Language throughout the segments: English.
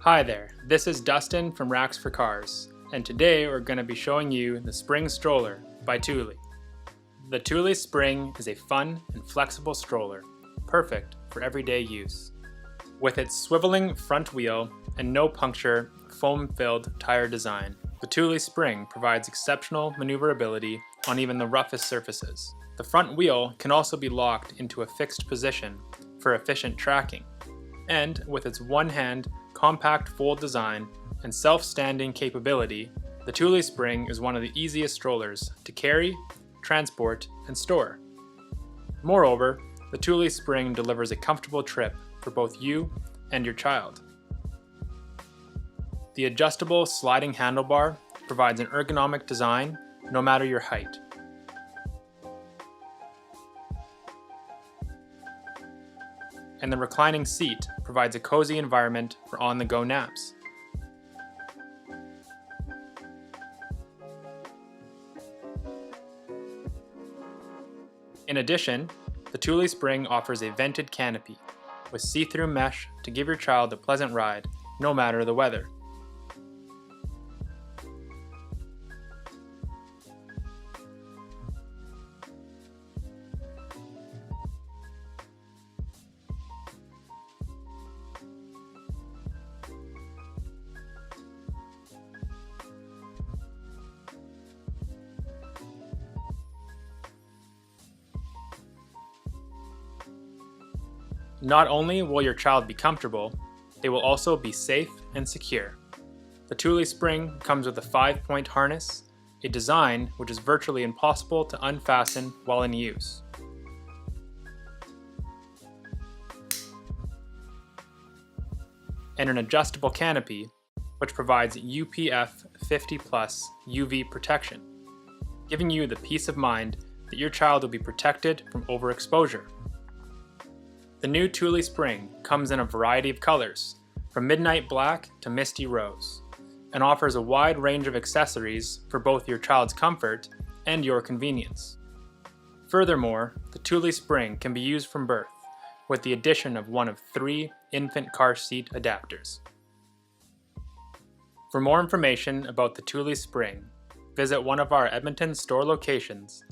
Hi there, this is Dustin from Racks4Cars, and today we're going to be showing you the Spring Stroller by Thule. The Thule Spring is a fun and flexible stroller, perfect for everyday use. With its swiveling front wheel and no-puncture, foam-filled tire design, the Thule Spring provides exceptional maneuverability on even the roughest surfaces. The front wheel can also be locked into a fixed position for efficient tracking, and with its one-hand, compact fold design and self-standing capability, the Thule Spring is one of the easiest strollers to carry, transport, and store. Moreover, the Thule Spring delivers a comfortable trip for both you and your child. The adjustable sliding handlebar provides an ergonomic design no matter your height. And the reclining seat provides a cozy environment for on-the-go naps. In addition, the Thule Spring offers a vented canopy with see-through mesh to give your child a pleasant ride, no matter the weather. Not only will your child be comfortable, they will also be safe and secure. The Thule Spring comes with a 5-point harness, a design which is virtually impossible to unfasten while in use. And an adjustable canopy, which provides UPF 50+ UV protection, giving you the peace of mind that your child will be protected from overexposure. The new Thule Spring comes in a variety of colors, from midnight black to misty rose, and offers a wide range of accessories for both your child's comfort and your convenience. Furthermore, the Thule Spring can be used from birth, with the addition of one of 3 infant car seat adapters. For more information about the Thule Spring, visit one of our Edmonton store locations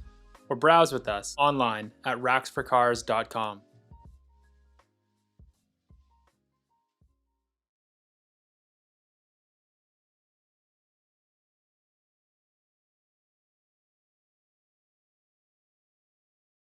or browse with us online at RacksForCars.com.